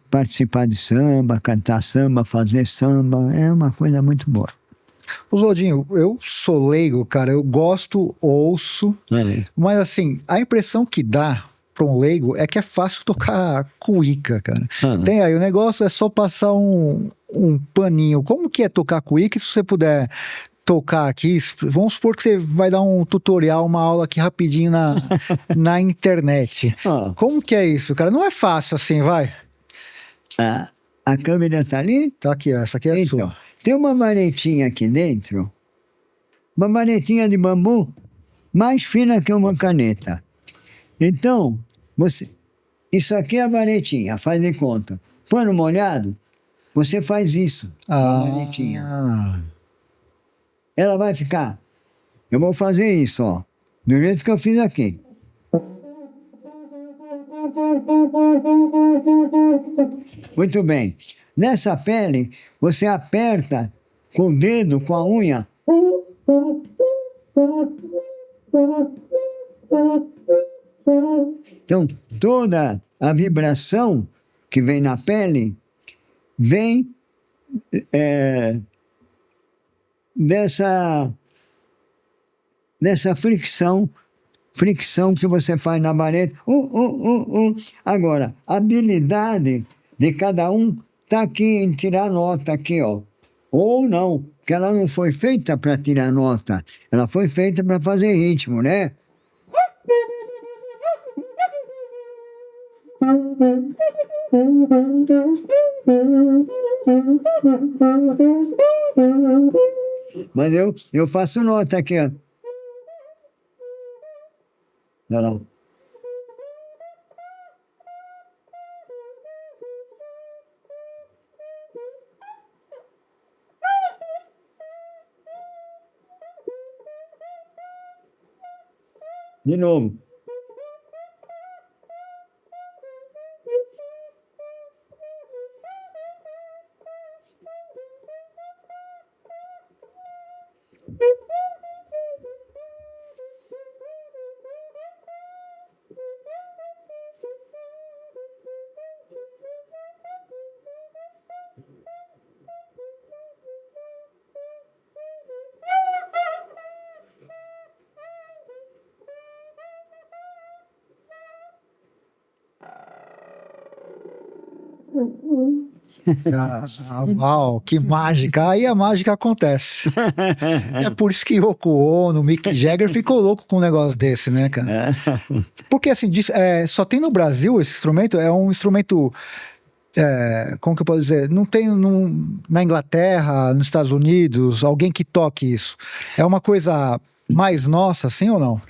Participar de samba, cantar samba, fazer samba, é uma coisa muito boa. Ô Zodinho, eu sou leigo, cara, eu gosto, ouço, mas assim, a impressão que dá para um leigo é que é fácil tocar cuíca, cara. Tem aí, o negócio é só passar um paninho. Como que é tocar cuíca? Se você puder tocar aqui, vamos supor que você vai dar um tutorial, uma aula aqui rapidinho na internet. Como que é isso, cara? Não é fácil assim, vai? A câmera tá ali? Tá aqui, ó, essa aqui é sua. Tem uma varetinha aqui dentro, uma varetinha de bambu mais fina que uma caneta. Então, isso aqui é a varetinha, faz de conta. Pano molhado, você faz isso, a varetinha. Ela vai ficar. Eu vou fazer isso, ó, do jeito que eu fiz aqui. Muito bem. Nessa pele, você aperta com o dedo, com a unha. Então, toda a vibração que vem na pele vem dessa fricção que você faz na vareta. Agora, a habilidade de cada um está aqui em tirar nota aqui, ó. Ou não, porque ela não foi feita para tirar nota, ela foi feita para fazer ritmo, né? Mas eu faço nota aqui, ó. Olha lá. De novo. Uau, que mágica. Aí a mágica acontece. É por isso que Yoko Ono, Mick Jagger ficou louco com um negócio desse, né, cara? Porque assim, só tem no Brasil esse instrumento, é um instrumento... como que eu posso dizer? Não tem na Inglaterra, nos Estados Unidos, alguém que toque isso. É uma coisa mais nossa, assim ou não?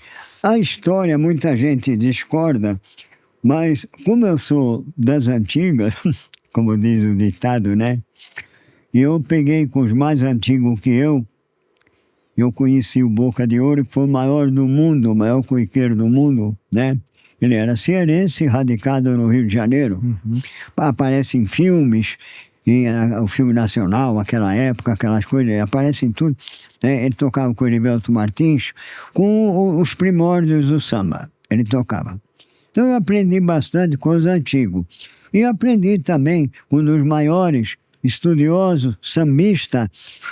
A história, muita gente discorda, mas como eu sou das antigas, como diz o ditado, né? E eu peguei com os mais antigos que eu conheci o Boca de Ouro, que foi o maior do mundo, o maior cuiqueiro do mundo, né? Ele era cearense, radicado no Rio de Janeiro. Aparece em filmes, o filme nacional, aquela época, aquelas coisas, ele aparece em tudo. Né? Ele tocava com o Heriberto Martins, com os primórdios do samba. Ele tocava. Então eu aprendi bastante com os antigos. E aprendi também com um dos maiores estudiosos, sambista,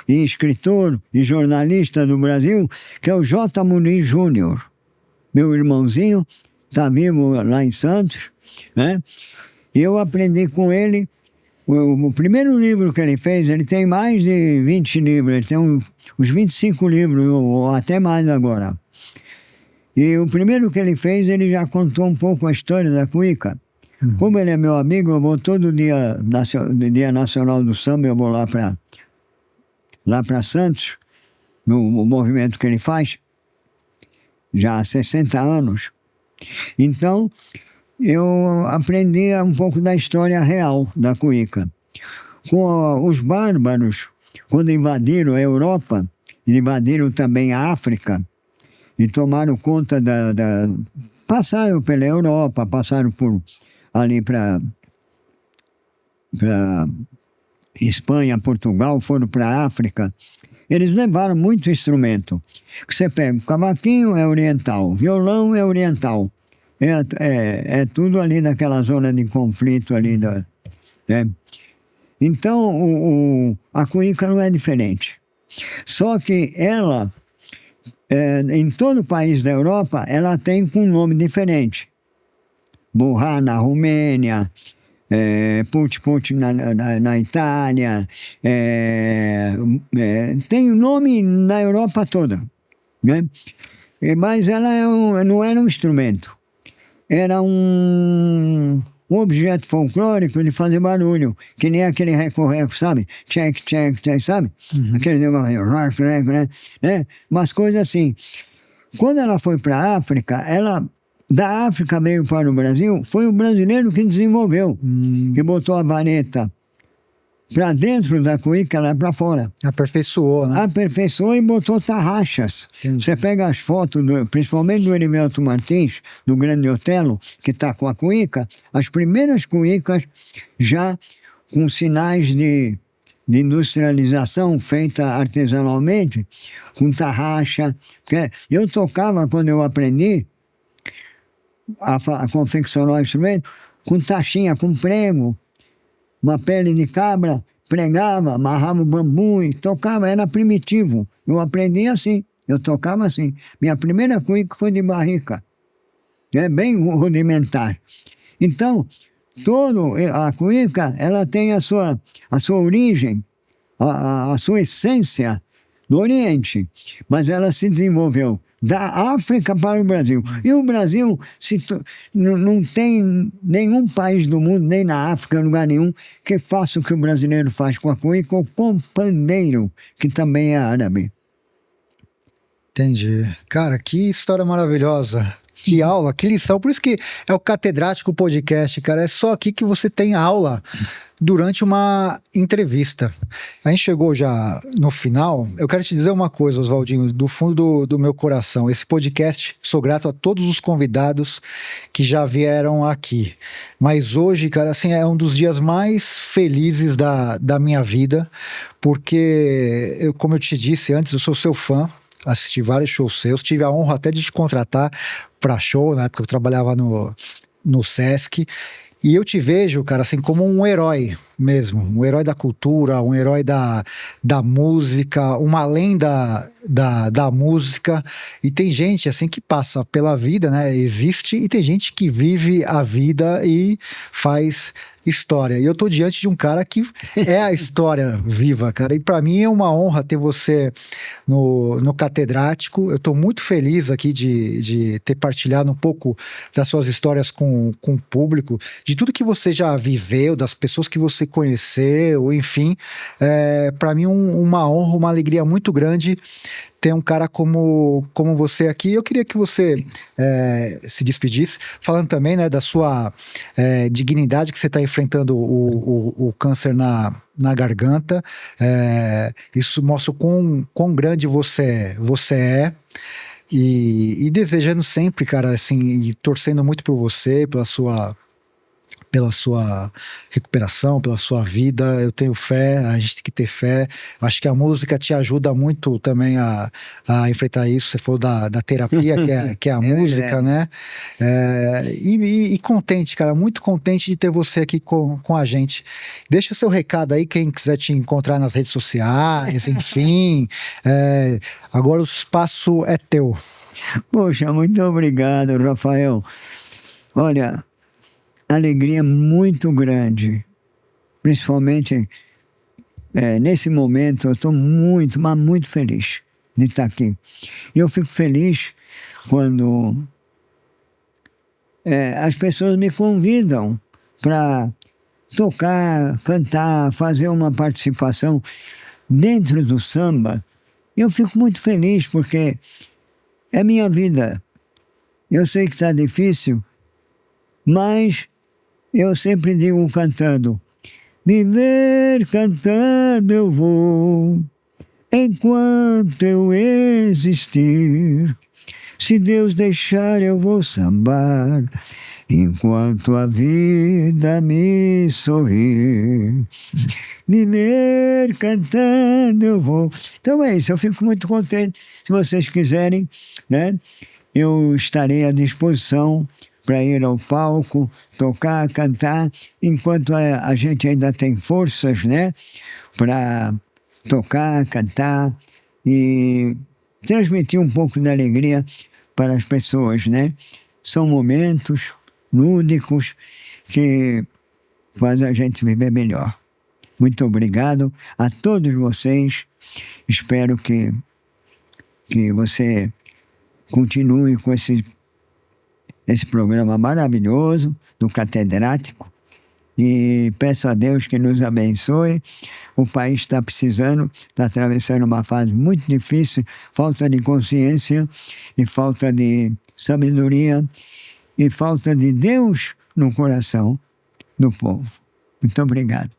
e escritor e jornalista do Brasil, que é o J. Muniz Júnior. Meu irmãozinho está vivo lá em Santos, né? E eu aprendi com ele. O primeiro livro que ele fez, ele tem mais de 20 livros, ele tem uns 25 livros, ou até mais agora. E o primeiro que ele fez, ele já contou um pouco a história da cuíca. Como ele é meu amigo, eu vou todo dia Nacional do Samba, eu vou lá para Santos, no movimento que ele faz, já há 60 anos. Então, eu aprendi um pouco da história real da cuíca. Com os bárbaros, quando invadiram a Europa, invadiram também a África, e tomaram conta passaram pela Europa, passaram ali para Espanha, Portugal, foram para a África. Eles levaram muito instrumento. Você pega o cavaquinho, é oriental, violão é oriental. É tudo ali naquela zona de conflito ali. Né? Então, a cuíca não é diferente. Só que ela, em todo o país da Europa, ela tem um nome diferente. Burrá na Romênia, Put na Itália, tem nome na Europa toda, né? Mas ela não era um instrumento, era um objeto folclórico de fazer barulho, que nem aquele recorreco, sabe? Check, check, check, sabe? Aquele negócio, né? Umas coisas assim. Quando ela foi para a África, da África veio para o Brasil, foi o brasileiro que desenvolveu, que botou a vareta para dentro da cuíca, lá para fora. Aperfeiçoou, né? Aperfeiçoou e botou tarraxas. Entendi. Você pega as fotos, principalmente do Heriberto Martins, do Grande Otelo, que está com a cuíca, as primeiras cuícas já com sinais de industrialização feita artesanalmente, com tarraxa. Eu tocava, quando eu aprendi a confeccionar o instrumento, com taxinha, com prego, uma pele de cabra, pregava, amarrava o bambu e tocava, era primitivo. Eu aprendi assim, eu tocava assim. Minha primeira cuíca foi de barrica, bem rudimentar. Então, a cuíca, ela tem a sua origem, a sua essência no Oriente, mas ela se desenvolveu da África para o Brasil. E o Brasil não tem nenhum país do mundo, nem na África, lugar nenhum, que faça o que o brasileiro faz com a cuíca ou com o pandeiro, que também é árabe. Entendi. Cara, que história maravilhosa. Que aula, que lição. Por isso que é o Catedrático Podcast, cara. É só aqui que você tem aula durante uma entrevista. A gente chegou já no final. Eu quero te dizer uma coisa, Oswaldinho, do fundo do meu coração. Esse podcast, sou grato a todos os convidados que já vieram aqui. Mas hoje, cara, assim, é um dos dias mais felizes da minha vida, porque, como eu te disse antes, eu sou seu fã. Assisti vários shows seus, tive a honra até de te contratar para show, na época que eu trabalhava no Sesc, e eu te vejo, cara, assim, como um herói mesmo, um herói da cultura, um herói da música, uma lenda da música. E tem gente assim que passa pela vida, né? Existe, e tem gente que vive a vida e faz história. E eu tô diante de um cara que é a história viva, cara. E para mim é uma honra ter você no Catedrático. Eu tô muito feliz aqui de ter partilhado um pouco das suas histórias com o público, de tudo que você já viveu, das pessoas que você conheceu, enfim. Para mim uma honra, uma alegria muito grande ter um cara como você aqui. Eu queria que você se despedisse, falando também, né, da sua dignidade, que você está enfrentando o câncer na garganta. Isso mostra o quão grande você é. E desejando sempre, cara, assim, e torcendo muito por você, pela sua recuperação, pela sua vida. Eu tenho fé, a gente tem que ter fé. Acho que a música te ajuda muito também a enfrentar isso. Você falou da terapia, que é a música, né? E contente, cara, muito contente de ter você aqui com a gente. Deixa seu recado aí, quem quiser te encontrar nas redes sociais, enfim. Agora o espaço é teu. Poxa, muito obrigado, Rafael. Olha, alegria muito grande, principalmente nesse momento. Eu estou muito, mas muito feliz de estar aqui. E eu fico feliz quando as pessoas me convidam para tocar, cantar, fazer uma participação dentro do samba. Eu fico muito feliz porque é minha vida. Eu sei que está difícil, mas eu sempre digo cantando: viver cantando eu vou, enquanto eu existir. Se Deus deixar eu vou sambar, enquanto a vida me sorrir. Viver cantando eu vou. Então é isso, eu fico muito contente. Se vocês quiserem, né, eu estarei à disposição para ir ao palco, tocar, cantar, enquanto a gente ainda tem forças, né, para tocar, cantar e transmitir um pouco de alegria para as pessoas, né? São momentos lúdicos que fazem a gente viver melhor. Muito obrigado a todos vocês. Espero que você continue com esse programa maravilhoso do Catedrático, e peço a Deus que nos abençoe. O país está precisando, está atravessando uma fase muito difícil, falta de consciência e falta de sabedoria e falta de Deus no coração do povo. Muito obrigado.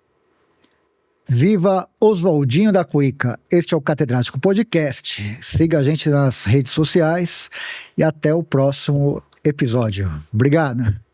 Viva Oswaldinho da Cuíca. Este é o Catedrático Podcast. Siga a gente nas redes sociais e até o próximo episódio. Obrigado.